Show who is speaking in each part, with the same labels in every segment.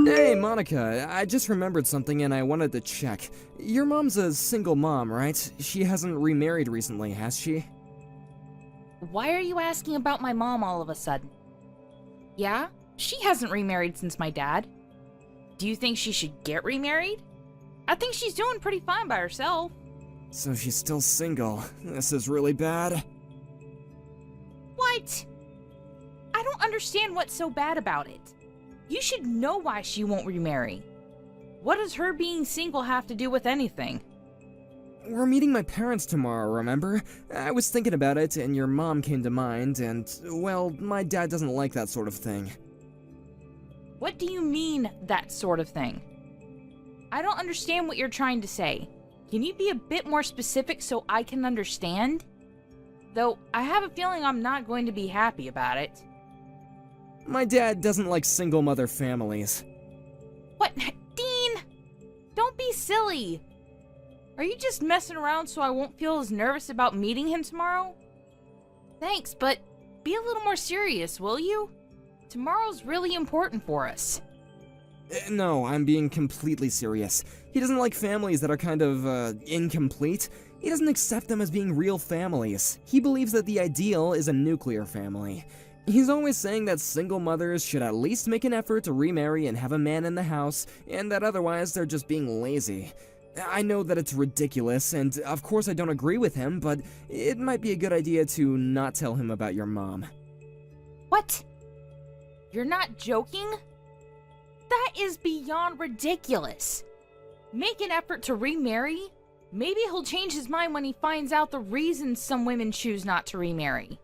Speaker 1: Hey, Monica, I just remembered something and I wanted to check. Your mom's a single mom, right? She hasn't remarried recently, has she?
Speaker 2: Why are you asking about my mom all of a sudden? Yeah, she hasn't remarried since my dad. Do you think she should get remarried? I think she's doing pretty fine by herself.
Speaker 1: So she's still single. This is really bad.
Speaker 2: What? I don't understand what's so bad about it. You should know why she won't remarry. What does her being single have to do with anything?
Speaker 1: We're meeting my parents tomorrow, remember? I was thinking about it, and your mom came to mind, and, well, my dad doesn't like that sort of thing.
Speaker 2: What do you mean, that sort of thing? I don't understand what you're trying to say. Can you be a bit more specific so I can understand? Though, I have a feeling I'm not going to be happy about it.
Speaker 1: My dad doesn't like single mother families.
Speaker 2: What? Dean! Don't be silly! Are you just messing around so I won't feel as nervous about meeting him tomorrow? Thanks, but be a little more serious, will you? Tomorrow's really important for us.
Speaker 1: No, I'm being completely serious. He doesn't like families that are kind of, incomplete. He doesn't accept them as being real families. He believes that the ideal is a nuclear family. He's always saying that single mothers should at least make an effort to remarry and have a man in the house, and that otherwise they're just being lazy. I know that it's ridiculous, and of course I don't agree with him, but it might be a good idea to not tell him about your mom.
Speaker 2: What? You're not joking? That is beyond ridiculous. Make an effort to remarry? Maybe he'll change his mind when he finds out the reasons some women choose not to remarry.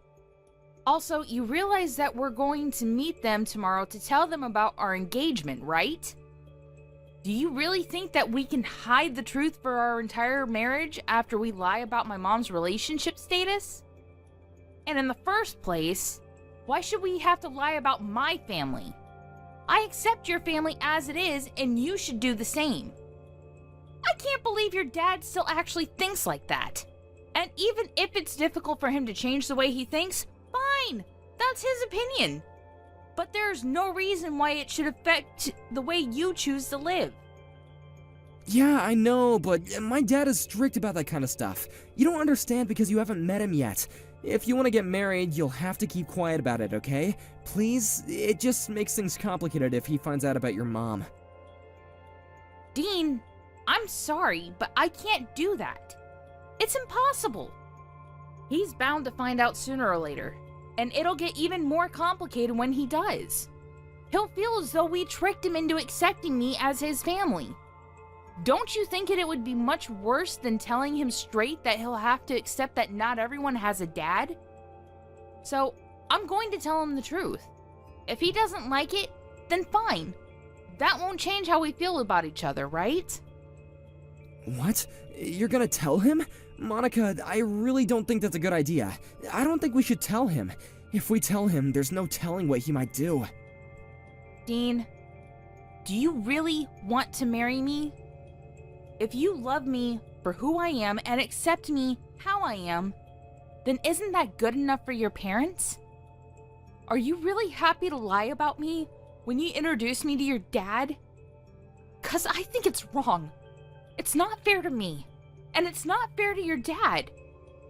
Speaker 2: Also, you realize that we're going to meet them tomorrow to tell them about our engagement, right? Do you really think that we can hide the truth for our entire marriage after we lie about my mom's relationship status? And in the first place, why should we have to lie about my family? I accept your family as it is, and you should do the same. I can't believe your dad still actually thinks like that. And even if it's difficult for him to change the way he thinks, fine, that's his opinion. But there's no reason why it should affect the way you choose to live.
Speaker 1: Yeah, I know, but my dad is strict about that kind of stuff. You don't understand because you haven't met him yet. If you want to get married, you'll have to keep quiet about it, okay? Please? It just makes things complicated if he finds out about your mom.
Speaker 2: Dean, I'm sorry, but I can't do that. It's impossible. He's bound to find out sooner or later. And it'll get even more complicated when he does. He'll feel as though we tricked him into accepting me as his family. Don't you think it would be much worse than telling him straight that he'll have to accept that not everyone has a dad? So, I'm going to tell him the truth. If he doesn't like it, then fine. That won't change how we feel about each other, right?
Speaker 1: What? You're gonna tell him? Monica, I really don't think that's a good idea. I don't think we should tell him. If we tell him, there's no telling what he might do.
Speaker 2: Dean, do you really want to marry me? If you love me for who I am and accept me how I am, then isn't that good enough for your parents? Are you really happy to lie about me when you introduce me to your dad? 'Cause I think it's wrong. It's not fair to me. And it's not fair to your dad.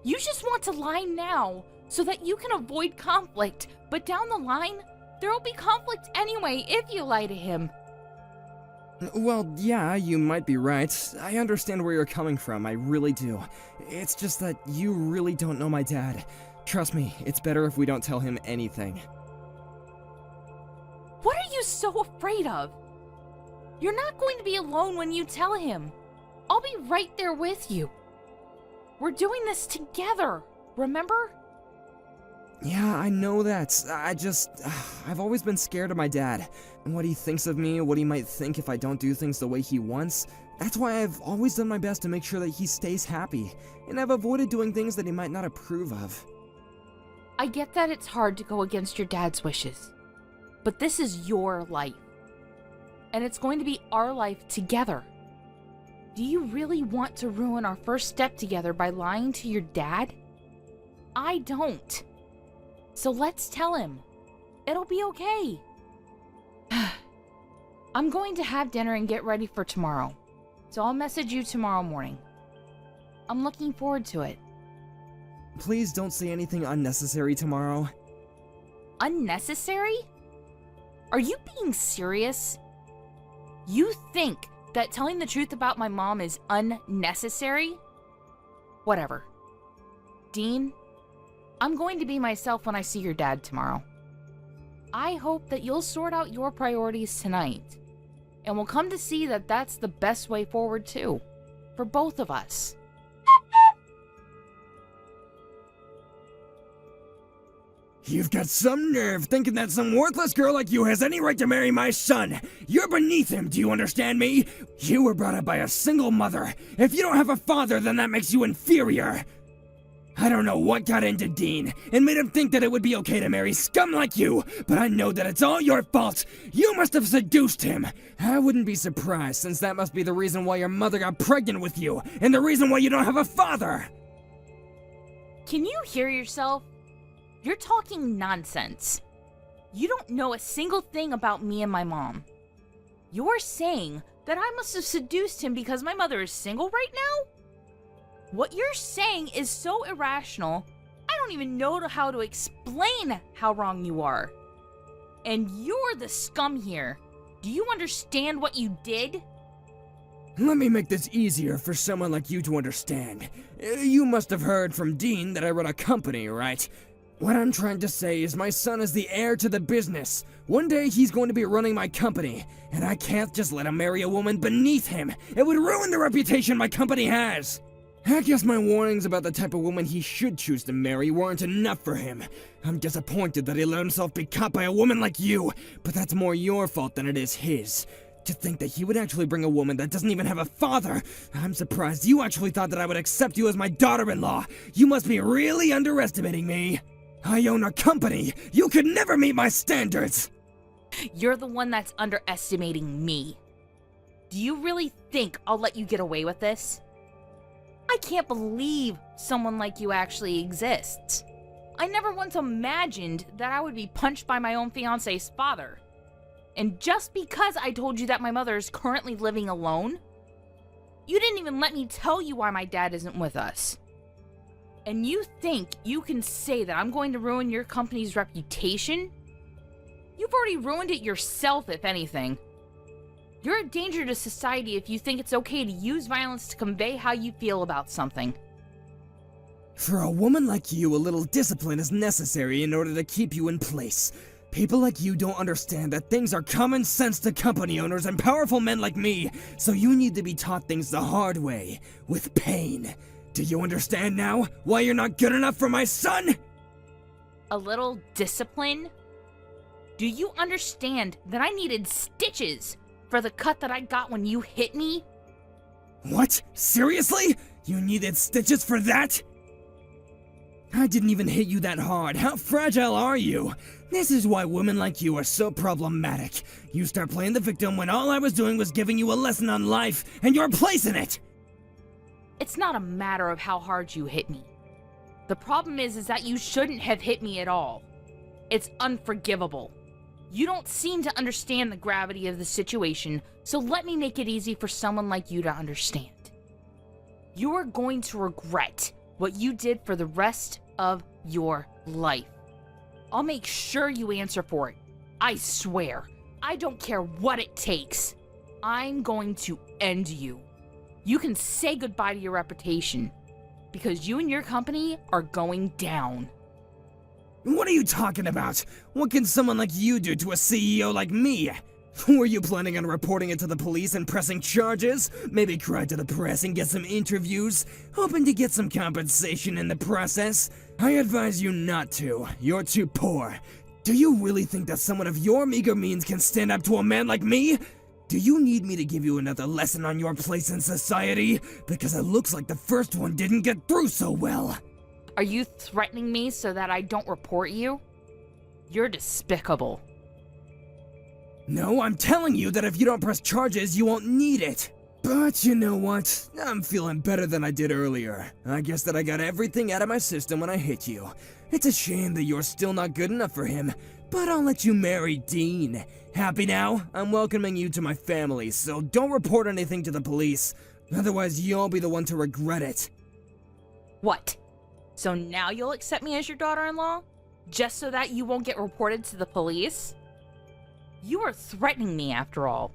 Speaker 2: You just want to lie now so that you can avoid conflict, but down the line, there'll be conflict anyway if you lie to him.
Speaker 1: Well, yeah, you might be right. I understand where you're coming from, I really do. It's just that you really don't know my dad. Trust me, it's better if we don't tell him anything.
Speaker 2: What are you so afraid of? You're not going to be alone when you tell him. I'll be right there with you. We're doing this together, remember?
Speaker 1: Yeah, I know that. I've always been scared of my dad. And what he thinks of me, what he might think if I don't do things the way he wants. That's why I've always done my best to make sure that he stays happy. And I've avoided doing things that he might not approve of.
Speaker 2: I get that it's hard to go against your dad's wishes. But this is your life. And it's going to be our life together. Do you really want to ruin our first step together by lying to your dad? I don't. So let's tell him. It'll be okay. I'm going to have dinner and get ready for tomorrow, so I'll message you tomorrow morning. I'm looking forward to it.
Speaker 1: Please don't say anything unnecessary tomorrow.
Speaker 2: Unnecessary? Are you being serious? You think that telling the truth about my mom is unnecessary? Whatever. Dean, I'm going to be myself when I see your dad tomorrow. I hope that you'll sort out your priorities tonight, and we'll come to see that that's the best way forward too, for both of us.
Speaker 1: You've got some nerve thinking that some worthless girl like you has any right to marry my son. You're beneath him, do you understand me? You were brought up by a single mother. If you don't have a father, then that makes you inferior. I don't know what got into Dean and made him think that it would be okay to marry scum like you, but I know that it's all your fault. You must have seduced him. I wouldn't be surprised, since that must be the reason why your mother got pregnant with you, and the reason why you don't have a father.
Speaker 2: Can you hear yourself? You're talking nonsense. You don't know a single thing about me and my mom. You're saying that I must have seduced him because my mother is single right now? What you're saying is so irrational, I don't even know how to explain how wrong you are. And you're the scum here. Do you understand what you did?
Speaker 1: Let me make this easier for someone like you to understand. You must have heard from Dean that I run a company, right? What I'm trying to say is my son is the heir to the business. One day he's going to be running my company, and I can't just let him marry a woman beneath him. It would ruin the reputation my company has. I guess my warnings about the type of woman he should choose to marry weren't enough for him. I'm disappointed that he let himself be caught by a woman like you, but that's more your fault than it is his. To think that he would actually bring a woman that doesn't even have a father. I'm surprised you actually thought that I would accept you as my daughter-in-law. You must be really underestimating me. I own a company. You could never meet my standards.
Speaker 2: You're the one that's underestimating me. Do you really think I'll let you get away with this? I can't believe someone like you actually exists. I never once imagined that I would be punched by my own fiancé's father. And just because I told you that my mother is currently living alone, you didn't even let me tell you why my dad isn't with us. And you think you can say that I'm going to ruin your company's reputation? You've already ruined it yourself, if anything. You're a danger to society if you think it's okay to use violence to convey how you feel about something.
Speaker 1: For a woman like you, a little discipline is necessary in order to keep you in place. People like you don't understand that things are common sense to company owners and powerful men like me, so you need to be taught things the hard way, with pain. Do you understand now why you're not good enough for my son?
Speaker 2: A little discipline? Do you understand that I needed stitches for the cut that I got when you hit me?
Speaker 1: What? Seriously? You needed stitches for that? I didn't even hit you that hard. How fragile are you? This is why women like you are so problematic. You start playing the victim when all I was doing was giving you a lesson on life, and your place in it!
Speaker 2: It's not a matter of how hard you hit me. The problem is that you shouldn't have hit me at all. It's unforgivable. You don't seem to understand the gravity of the situation, so let me make it easy for someone like you to understand. You are going to regret what you did for the rest of your life. I'll make sure you answer for it. I swear. I don't care what it takes. I'm going to end you. You can say goodbye to your reputation, because you and your company are going down.
Speaker 1: What are you talking about? What can someone like you do to a CEO like me? Were you planning on reporting it to the police and pressing charges? Maybe cry to the press and get some interviews? Hoping to get some compensation in the process? I advise you not to. You're too poor. Do you really think that someone of your meager means can stand up to a man like me? Do you need me to give you another lesson on your place in society? Because it looks like the first one didn't get through so well.
Speaker 2: Are you threatening me so that I don't report you? You're despicable.
Speaker 1: No, I'm telling you that if you don't press charges, you won't need it. But you know what? I'm feeling better than I did earlier. I guess that I got everything out of my system when I hit you. It's a shame that you're still not good enough for him, but I'll let you marry Dean. Happy now? I'm welcoming you to my family, so don't report anything to the police. Otherwise, you'll be the one to regret it.
Speaker 2: What? So now you'll accept me as your daughter-in-law? Just so that you won't get reported to the police? You are threatening me, after all.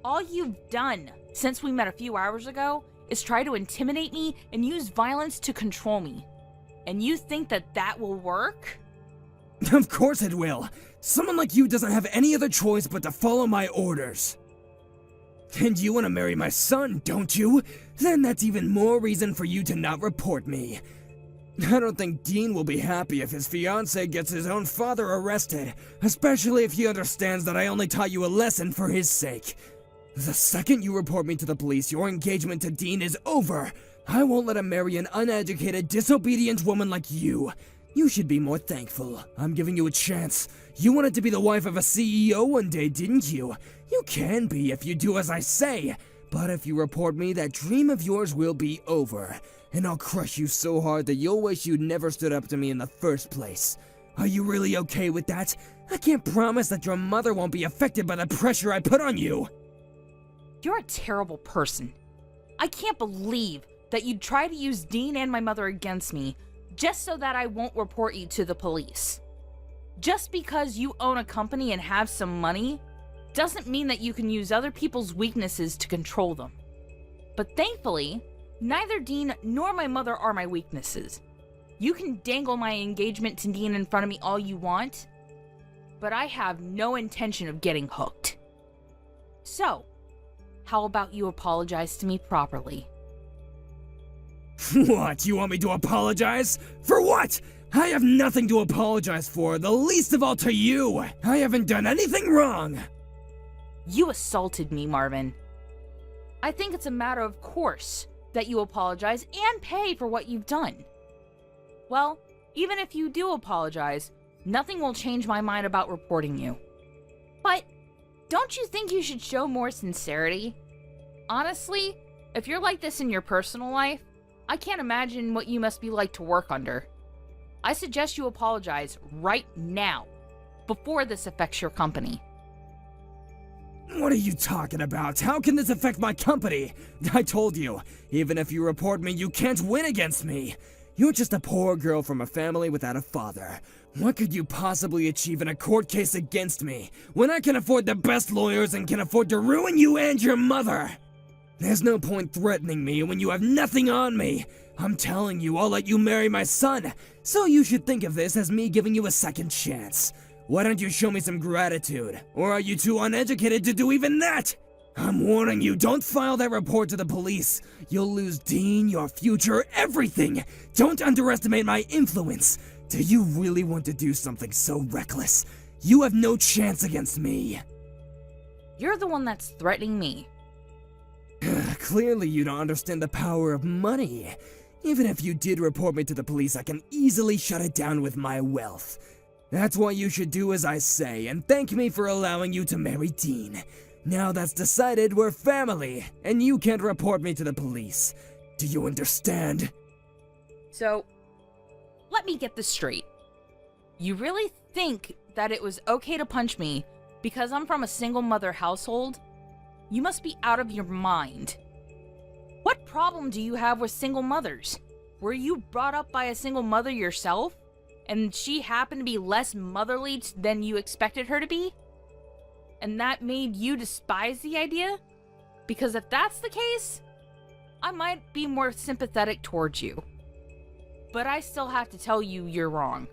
Speaker 2: All you've done since we met a few hours ago is try to intimidate me and use violence to control me. And you think that that will work?
Speaker 1: Of course it will. Someone like you doesn't have any other choice but to follow my orders. And you want to marry my son, don't you? Then that's even more reason for you to not report me. I don't think Dean will be happy if his fiancé gets his own father arrested, especially if he understands that I only taught you a lesson for his sake. The second you report me to the police, your engagement to Dean is over. I won't let him marry an uneducated, disobedient woman like you. You should be more thankful. I'm giving you a chance. You wanted to be the wife of a CEO one day, didn't you? You can be if you do as I say. But if you report me, that dream of yours will be over. And I'll crush you so hard that you'll wish you'd never stood up to me in the first place. Are you really okay with that? I can't promise that your mother won't be affected by the pressure I put on you.
Speaker 2: You're a terrible person. I can't believe that you'd try to use Dean and my mother against me just so that I won't report you to the police. Just because you own a company and have some money doesn't mean that you can use other people's weaknesses to control them. But thankfully, neither Dean nor my mother are my weaknesses. You can dangle my engagement to Dean in front of me all you want, but I have no intention of getting hooked. So, how about you apologize to me properly?
Speaker 1: What, you want me to apologize? For what? I have nothing to apologize for, the least of all to you. I haven't done anything wrong.
Speaker 2: You assaulted me, Marvin. I think it's a matter of course that you apologize and pay for what you've done. Well, even if you do apologize, nothing will change my mind about reporting you. But don't you think you should show more sincerity? Honestly, if you're like this in your personal life, I can't imagine what you must be like to work under. I suggest you apologize right now, before this affects your company.
Speaker 1: What are you talking about? How can this affect my company? I told you, even if you report me, you can't win against me. You're just a poor girl from a family without a father. What could you possibly achieve in a court case against me, when I can afford the best lawyers and can afford to ruin you and your mother? There's no point threatening me when you have nothing on me. I'm telling you, I'll let you marry my son, so you should think of this as me giving you a second chance. Why don't you show me some gratitude? Or are you too uneducated to do even that? I'm warning you, don't file that report to the police. You'll lose Dean, your future, everything. Don't underestimate my influence. Do you really want to do something so reckless? You have no chance against me.
Speaker 2: You're the one that's threatening me.
Speaker 1: Clearly you don't understand the power of money. Even if you did report me to the police, I can easily shut it down with my wealth. That's why you should do as I say, and thank me for allowing you to marry Dean. Now that's decided, we're family, and you can't report me to the police. Do you understand?
Speaker 2: So, let me get this straight. You really think that it was okay to punch me because I'm from a single mother household? You must be out of your mind. What problem do you have with single mothers? Were you brought up by a single mother yourself? And she happened to be less motherly than you expected her to be? And that made you despise the idea? Because if that's the case, I might be more sympathetic towards you. But I still have to tell you you're wrong.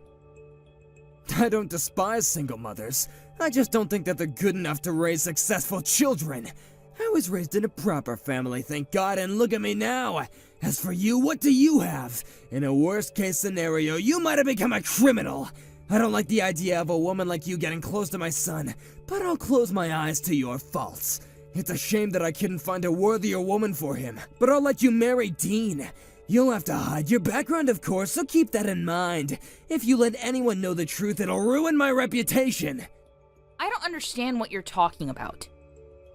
Speaker 1: I don't despise single mothers. I just don't think that they're good enough to raise successful children. I was raised in a proper family, thank God, and look at me now. As for you, what do you have? In a worst-case scenario, you might have become a criminal. I don't like the idea of a woman like you getting close to my son, but I'll close my eyes to your faults. It's a shame that I couldn't find a worthier woman for him, but I'll let you marry Dean. You'll have to hide your background, of course, so keep that in mind. If you let anyone know the truth, it'll ruin my reputation.
Speaker 2: I don't understand what you're talking about.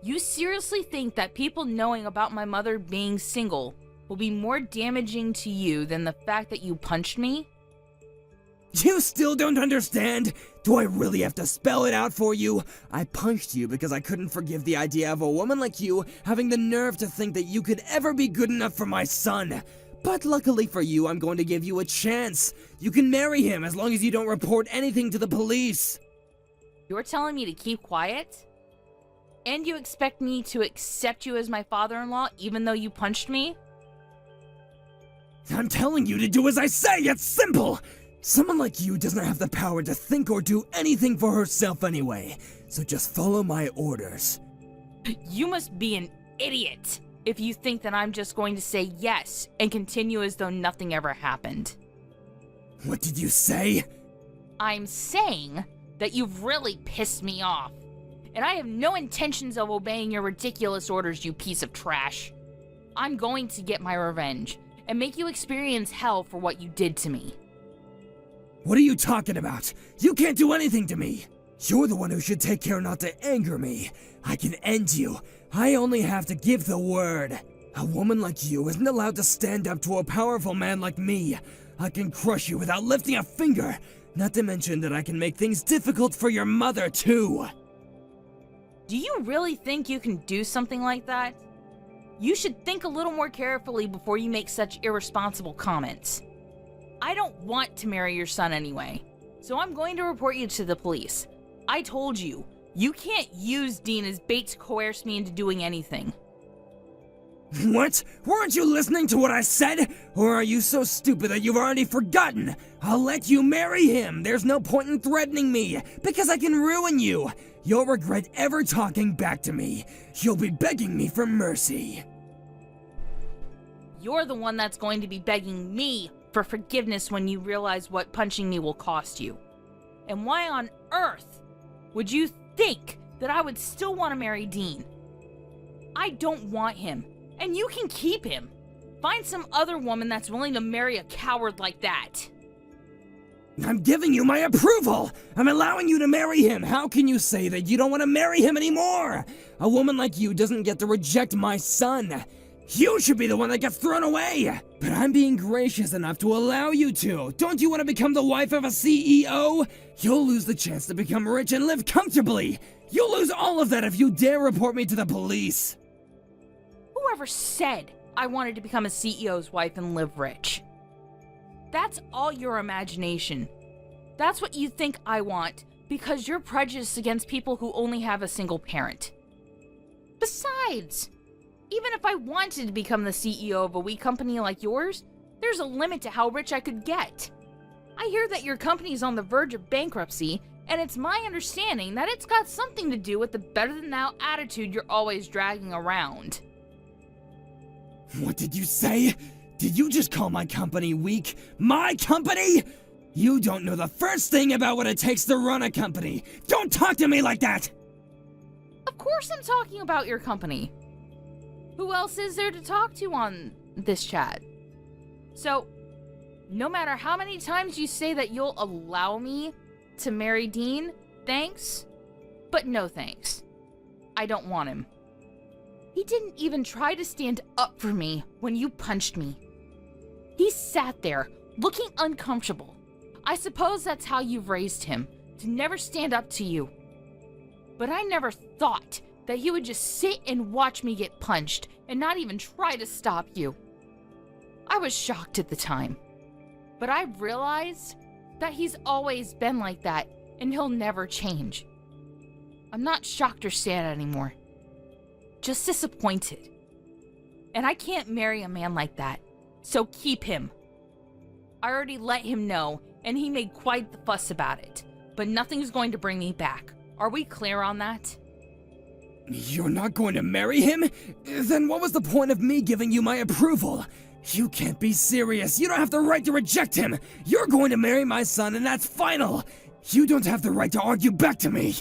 Speaker 2: You seriously think that people knowing about my mother being single will be more damaging to you than the fact that you punched me?
Speaker 1: You still don't understand? Do I really have to spell it out for you? I punched you because I couldn't forgive the idea of a woman like you having the nerve to think that you could ever be good enough for my son. But luckily for you, I'm going to give you a chance. You can marry him as long as you don't report anything to the police.
Speaker 2: You're telling me to keep quiet? And you expect me to accept you as my father-in-law even though you punched me?
Speaker 1: I'm telling you to do as I say, it's simple! Someone like you doesn't have the power to think or do anything for herself anyway, so just follow my orders.
Speaker 2: You must be an idiot if you think that I'm just going to say yes and continue as though nothing ever happened.
Speaker 1: What did you say?
Speaker 2: I'm saying that you've really pissed me off, and I have no intentions of obeying your ridiculous orders, you piece of trash. I'm going to get my revenge and make you experience hell for what you did to me.
Speaker 1: What are you talking about? You can't do anything to me. You're the one who should take care not to anger me. I can end you. I only have to give the word. A woman like you isn't allowed to stand up to a powerful man like me. I can crush you without lifting a finger. Not to mention that I can make things difficult for your mother, too.
Speaker 2: Do you really think you can do something like that? You should think a little more carefully before you make such irresponsible comments. I don't want to marry your son anyway, so I'm going to report you to the police. I told you, you can't use Dean as bait to coerce me into doing anything.
Speaker 1: What? Weren't you listening to what I said? Or are you so stupid that you've already forgotten? I'll let you marry him. There's no point in threatening me, because I can ruin you. You'll regret ever talking back to me. You'll be begging me for mercy.
Speaker 2: You're the one that's going to be begging me for forgiveness when you realize what punching me will cost you. And why on earth would you think that I would still want to marry Dean? I don't want him, and you can keep him. Find some other woman that's willing to marry a coward like that.
Speaker 1: I'm giving you my approval! I'm allowing you to marry him! How can you say that you don't want to marry him anymore? A woman like you doesn't get to reject my son. You should be the one that gets thrown away! But I'm being gracious enough to allow you to. Don't you want to become the wife of a CEO? You'll lose the chance to become rich and live comfortably! You'll lose all of that if you dare report me to the police!
Speaker 2: Whoever said I wanted to become a CEO's wife and live rich? That's all your imagination. That's what you think I want because you're prejudiced against people who only have a single parent. Besides, even if I wanted to become the CEO of a wee company like yours, there's a limit to how rich I could get. I hear that your company's on the verge of bankruptcy, and it's my understanding that it's got something to do with the better-than-thou attitude you're always dragging around.
Speaker 1: What did you say? Did you just call my company weak? My company? You don't know the first thing about what it takes to run a company. Don't talk to me like that!
Speaker 2: Of course I'm talking about your company. Who else is there to talk to on this chat? So, no matter how many times you say that you'll allow me to marry Dean, thanks, but no thanks. I don't want him. He didn't even try to stand up for me when you punched me. He sat there, looking uncomfortable. I suppose that's how you've raised him, to never stand up to you. But I never thought that he would just sit and watch me get punched and not even try to stop you. I was shocked at the time, but I realized that he's always been like that and he'll never change. I'm not shocked or sad anymore, just disappointed. And I can't marry a man like that, so keep him. I already let him know, and he made quite the fuss about it, but nothing's going to bring me back. Are we clear on that?
Speaker 1: You're not going to marry him? Then what was the point of me giving you my approval? You can't be serious. You don't have the right to reject him. You're going to marry my son, and that's final. You don't have the right to argue back to me.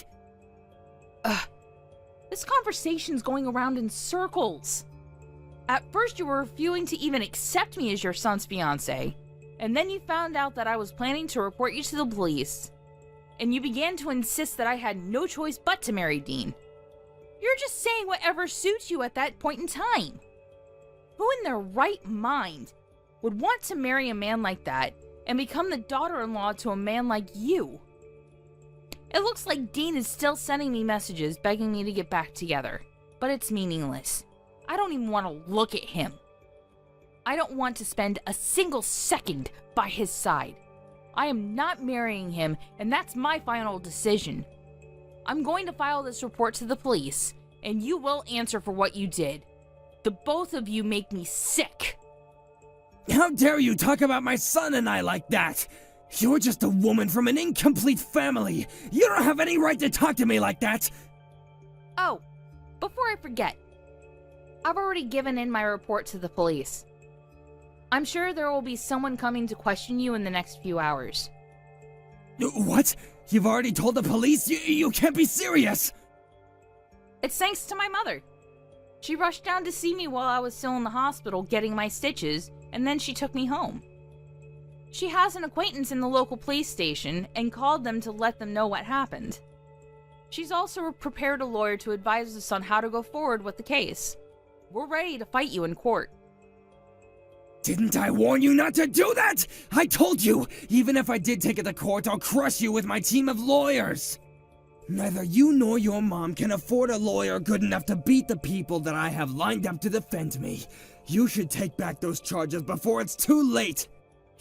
Speaker 2: This conversation's going around in circles. At first you were refusing to even accept me as your son's fiancé, and then you found out that I was planning to report you to the police, and you began to insist that I had no choice but to marry Dean. You're just saying whatever suits you at that point in time. Who in their right mind would want to marry a man like that and become the daughter-in-law to a man like you. It looks like Dean is still sending me messages begging me to get back together, but it's meaningless. I don't even want to look at him. I don't want to spend a single second by his side. I am not marrying him, and that's my final decision. I'm going to file this report to the police, and you will answer for what you did. The both of you make me sick.
Speaker 1: How dare you talk about my son and I like that? You're just a woman from an incomplete family. You don't have any right to talk to me like that.
Speaker 2: Oh, before I forget, I've already given in my report to the police. I'm sure there will be someone coming to question you in the next few hours.
Speaker 1: What? You've already told the police? You can't be serious!
Speaker 2: It's thanks to my mother. She rushed down to see me while I was still in the hospital getting my stitches, and then she took me home. She has an acquaintance in the local police station and called them to let them know what happened. She's also prepared a lawyer to advise us on how to go forward with the case. We're ready to fight you in court.
Speaker 1: Didn't I warn you not to do that? I told you! Even if I did take it to court, I'll crush you with my team of lawyers! Neither you nor your mom can afford a lawyer good enough to beat the people that I have lined up to defend me. You should take back those charges before it's too late!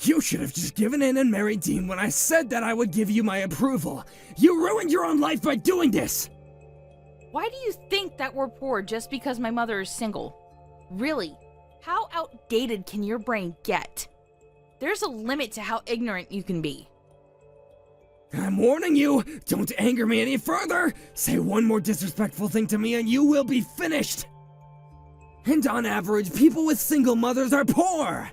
Speaker 1: You should have just given in and married Dean when I said that I would give you my approval. You ruined your own life by doing this!
Speaker 2: Why do you think that we're poor just because my mother is single? Really? How outdated can your brain get? There's a limit to how ignorant you can be.
Speaker 1: I'm warning you, don't anger me any further! Say one more disrespectful thing to me and you will be finished! And on average, people with single mothers are poor!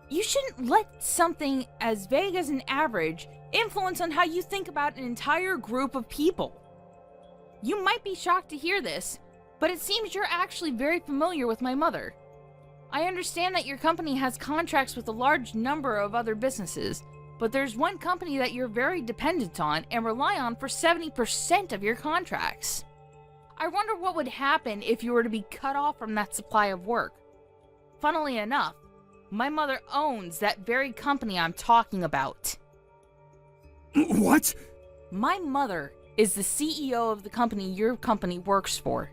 Speaker 2: You shouldn't let something as vague as an average influence on how you think about an entire group of people. You might be shocked to hear this, but it seems you're actually very familiar with my mother. I understand that your company has contracts with a large number of other businesses, but there's one company that you're very dependent on and rely on for 70% of your contracts. I wonder what would happen if you were to be cut off from that supply of work. Funnily enough, my mother owns that very company I'm talking about.
Speaker 1: What?
Speaker 2: My mother is the CEO of the company your company works for.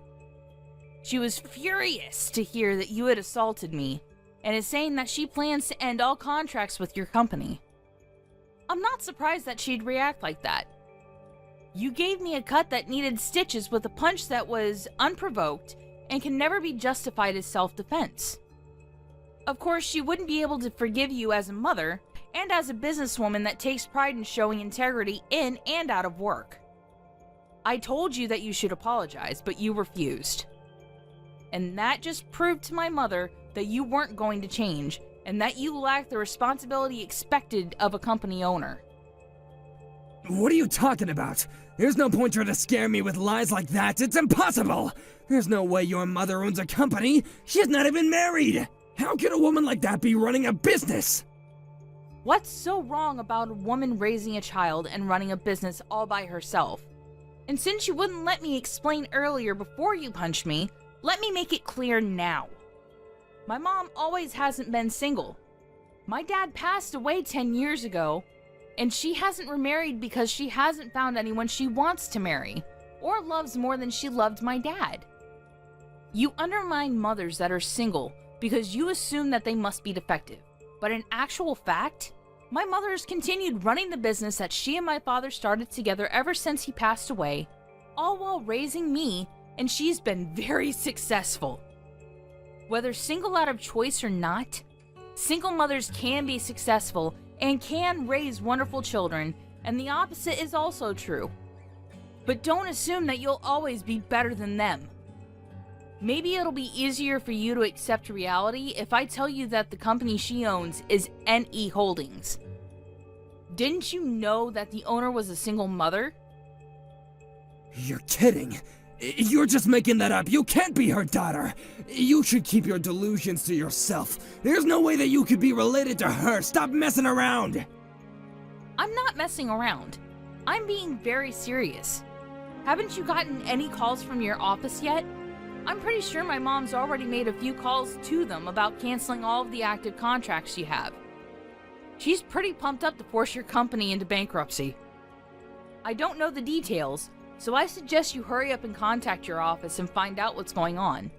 Speaker 2: She was furious to hear that you had assaulted me, and is saying that she plans to end all contracts with your company. I'm not surprised that she'd react like that. You gave me a cut that needed stitches with a punch that was unprovoked and can never be justified as self-defense. Of course, she wouldn't be able to forgive you as a mother and as a businesswoman that takes pride in showing integrity in and out of work. I told you that you should apologize, but you refused. And that just proved to my mother that you weren't going to change, and that you lack the responsibility expected of a company owner.
Speaker 1: What are you talking about? There's no point trying to scare me with lies like that. It's impossible! There's no way your mother owns a company. She's not even married! How can a woman like that be running a business?
Speaker 2: What's so wrong about a woman raising a child and running a business all by herself? And since you wouldn't let me explain earlier before you punched me, let me make it clear now. My mom always hasn't been single. My dad passed away 10 years ago, and she hasn't remarried because she hasn't found anyone she wants to marry, or loves more than she loved my dad. You undermine mothers that are single because you assume that they must be defective. But in actual fact, my mother has continued running the business that she and my father started together ever since he passed away, all while raising me, and she's been very successful. Whether single out of choice or not, single mothers can be successful and can raise wonderful children, and the opposite is also true. But don't assume that you'll always be better than them. Maybe it'll be easier for you to accept reality if I tell you that the company she owns is NE Holdings. Didn't you know that the owner was a single mother?
Speaker 1: You're kidding. You're just making that up. You can't be her daughter. You should keep your delusions to yourself. There's no way that you could be related to her. Stop messing around.
Speaker 2: I'm not messing around. I'm being very serious. Haven't you gotten any calls from your office yet? I'm pretty sure my mom's already made a few calls to them about canceling all of the active contracts you have. She's pretty pumped up to force your company into bankruptcy. I don't know the details, so I suggest you hurry up and contact your office and find out what's going on.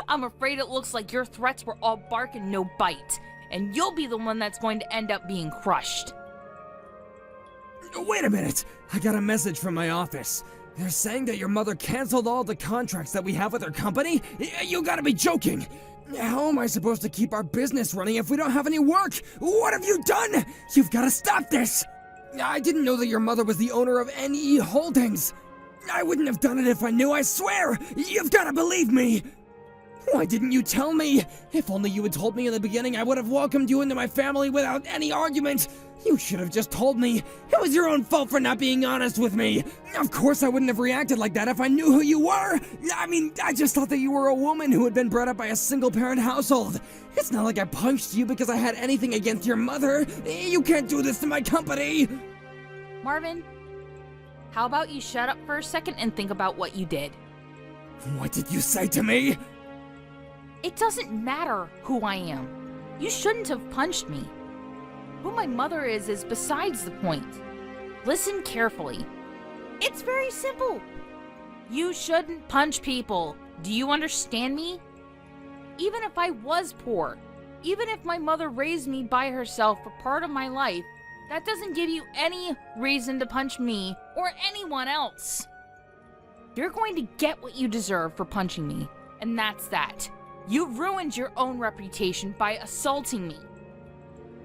Speaker 2: I'm afraid it looks like your threats were all bark and no bite, and you'll be the one that's going to end up being crushed.
Speaker 1: Wait a minute! I got a message from my office. They're saying that your mother canceled all the contracts that we have with her company? You gotta be joking! How am I supposed to keep our business running if we don't have any work? What have you done? You've gotta stop this! I didn't know that your mother was the owner of NE Holdings. I wouldn't have done it if I knew, I swear! You've gotta believe me! Why didn't you tell me? If only you had told me in the beginning, I would have welcomed you into my family without any argument. You should have just told me. It was your own fault for not being honest with me. Of course I wouldn't have reacted like that if I knew who you were. I mean, I just thought that you were a woman who had been brought up by a single-parent household. It's not like I punched you because I had anything against your mother. You can't do this to my company.
Speaker 2: Marvin, how about you shut up for a second and think about what you did?
Speaker 1: What did you say to me?
Speaker 2: It doesn't matter who I am. You shouldn't have punched me. Who my mother is besides the point. Listen carefully. It's very simple. You shouldn't punch people. Do you understand me? Even if I was poor, even if my mother raised me by herself for part of my life, that doesn't give you any reason to punch me or anyone else. You're going to get what you deserve for punching me, and that's that. You ruined your own reputation by assaulting me.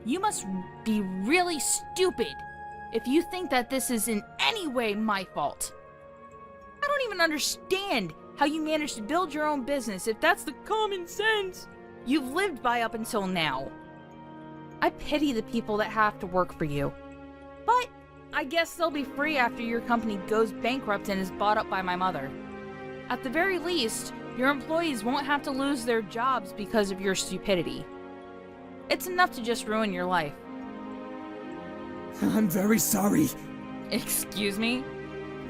Speaker 2: You must be really stupid if you think that this is in any way my fault. I don't even understand how you managed to build your own business if that's the common sense you've lived by up until now. I pity the people that have to work for you. But I guess they'll be free after your company goes bankrupt and is bought up by my mother. At the very least, your employees won't have to lose their jobs because of your stupidity. It's enough to just ruin your life.
Speaker 1: I'm very sorry.
Speaker 2: Excuse me?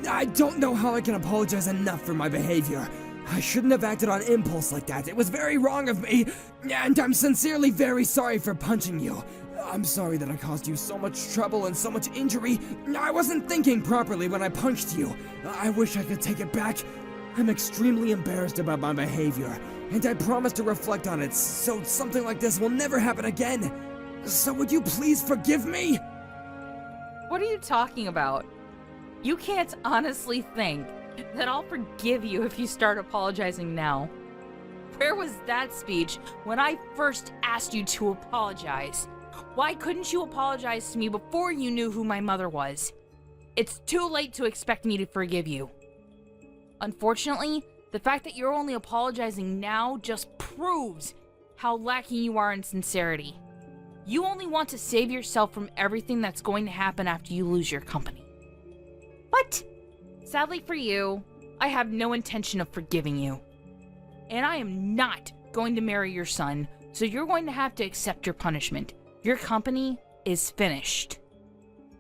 Speaker 1: I don't know how I can apologize enough for my behavior. I shouldn't have acted on impulse like that. It was very wrong of me, and I'm sincerely very sorry for punching you. I'm sorry that I caused you so much trouble and so much injury. I wasn't thinking properly when I punched you. I wish I could take it back. I'm extremely embarrassed about my behavior, and I promise to reflect on it so something like this will never happen again. So would you please forgive me?
Speaker 2: What are you talking about? You can't honestly think that I'll forgive you if you start apologizing now. Where was that speech when I first asked you to apologize? Why couldn't you apologize to me before you knew who my mother was? It's too late to expect me to forgive you. Unfortunately, the fact that you're only apologizing now just proves how lacking you are in sincerity. You only want to save yourself from everything that's going to happen after you lose your company. But, sadly for you, I have no intention of forgiving you. And I am not going to marry your son, so you're going to have to accept your punishment. Your company is finished.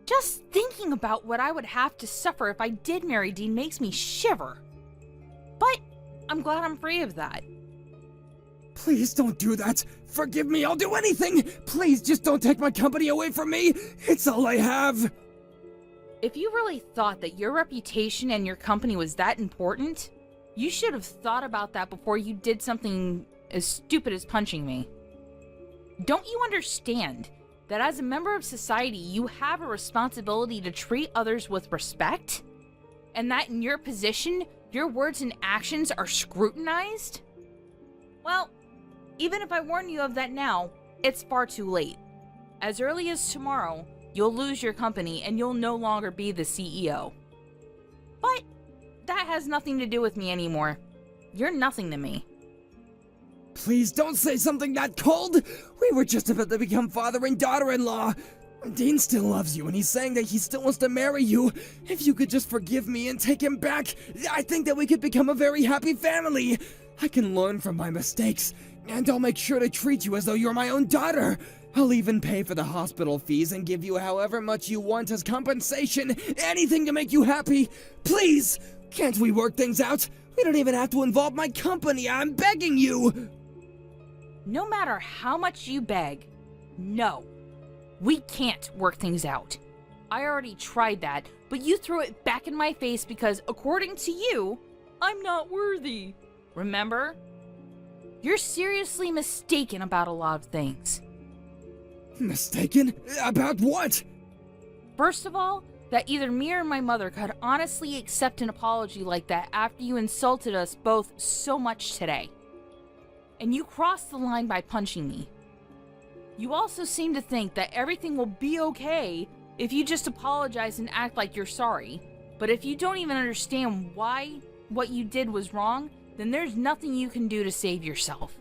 Speaker 2: Just thinking about what I would have to suffer if I did marry Dean makes me shiver. But I'm glad I'm free of that.
Speaker 1: Please don't do that. Forgive me, I'll do anything. Please just don't take my company away from me. It's all I have.
Speaker 2: If you really thought that your reputation and your company was that important, you should have thought about that before you did something as stupid as punching me. Don't you understand that as a member of society, you have a responsibility to treat others with respect? And that in your position, your words and actions are scrutinized? Well, even if I warn you of that now, it's far too late. As early as tomorrow, you'll lose your company and you'll no longer be the CEO. But that has nothing to do with me anymore. You're nothing to me.
Speaker 1: Please don't say something that cold. We were just about to become father and daughter-in-law. Dean still loves you, and he's saying that he still wants to marry you. If you could just forgive me and take him back, I think that we could become a very happy family. I can learn from my mistakes, and I'll make sure to treat you as though you're my own daughter. I'll even pay for the hospital fees and give you however much you want as compensation. Anything to make you happy. Please, can't we work things out? We don't even have to involve my company. I'm begging you.
Speaker 2: No matter how much you beg, no. We can't work things out. I already tried that, but you threw it back in my face because, according to you, I'm not worthy. Remember? You're seriously mistaken about a lot of things.
Speaker 1: Mistaken? About what?
Speaker 2: First of all, that either me or my mother could honestly accept an apology like that after you insulted us both so much today. And you crossed the line by punching me. You also seem to think that everything will be okay if you just apologize and act like you're sorry. But if you don't even understand why what you did was wrong, then there's nothing you can do to save yourself.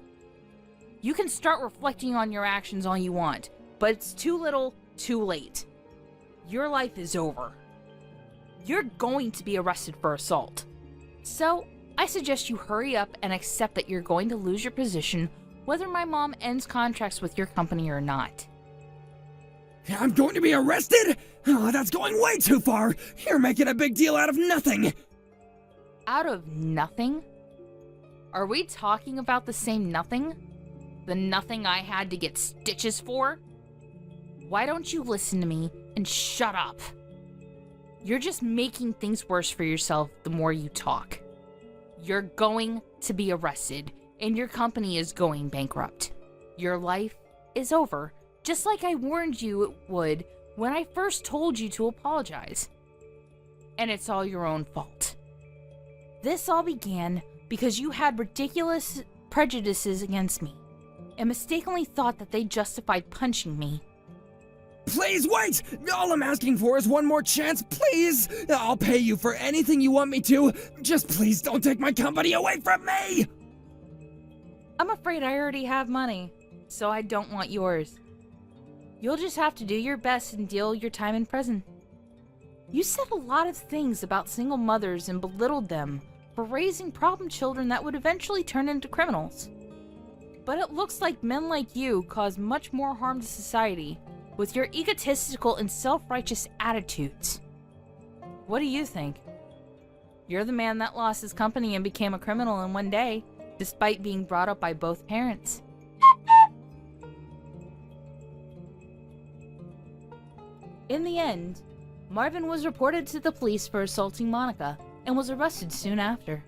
Speaker 2: You can start reflecting on your actions all you want, but it's too little, too late. Your life is over. You're going to be arrested for assault. So, I suggest you hurry up and accept that you're going to lose your position whether my mom ends contracts with your company or not.
Speaker 1: I'm going to be arrested? Oh, that's going way too far. You're making a big deal out of nothing.
Speaker 2: Out of nothing? Are we talking about the same nothing? The nothing I had to get stitches for? Why don't you listen to me and shut up? You're just making things worse for yourself the more you talk. You're going to be arrested, and your company is going bankrupt. Your life is over, just like I warned you it would when I first told you to apologize. And it's all your own fault. This all began because you had ridiculous prejudices against me, and mistakenly thought that they justified punching me.
Speaker 1: Please wait! All I'm asking for is one more chance, please! I'll pay you for anything you want me to. Just please don't take my company away from me!
Speaker 2: I'm afraid I already have money, so I don't want yours. You'll just have to do your best and deal your time in prison. You said a lot of things about single mothers and belittled them for raising problem children that would eventually turn into criminals. But it looks like men like you cause much more harm to society with your egotistical and self-righteous attitudes. What do you think? You're the man that lost his company and became a criminal in one day, despite being brought up by both parents. In the end, Marvin was reported to the police for assaulting Monica and was arrested soon after.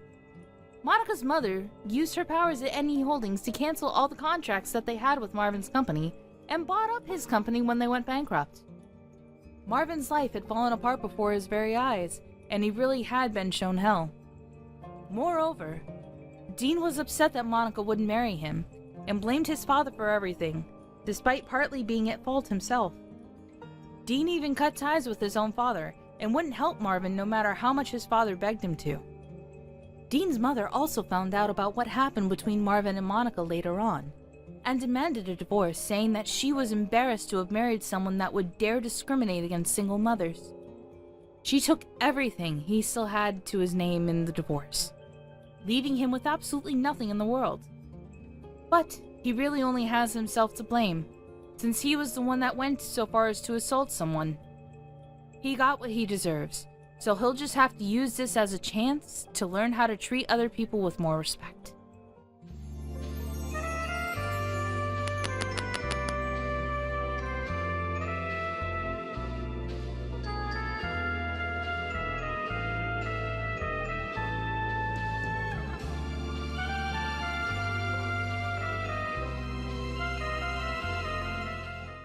Speaker 2: Monica's mother used her powers at NE Holdings to cancel all the contracts that they had with Marvin's company and bought up his company when they went bankrupt. Marvin's life had fallen apart before his very eyes, and he really had been shown hell. Moreover, Dean was upset that Monica wouldn't marry him, and blamed his father for everything, despite partly being at fault himself. Dean even cut ties with his own father, and wouldn't help Marvin no matter how much his father begged him to. Dean's mother also found out about what happened between Marvin and Monica later on, and demanded a divorce, saying that she was embarrassed to have married someone that would dare discriminate against single mothers. She took everything he still had to his name in the divorce, leaving him with absolutely nothing in the world. But he really only has himself to blame, since he was the one that went so far as to assault someone. He got what he deserves, so he'll just have to use this as a chance to learn how to treat other people with more respect.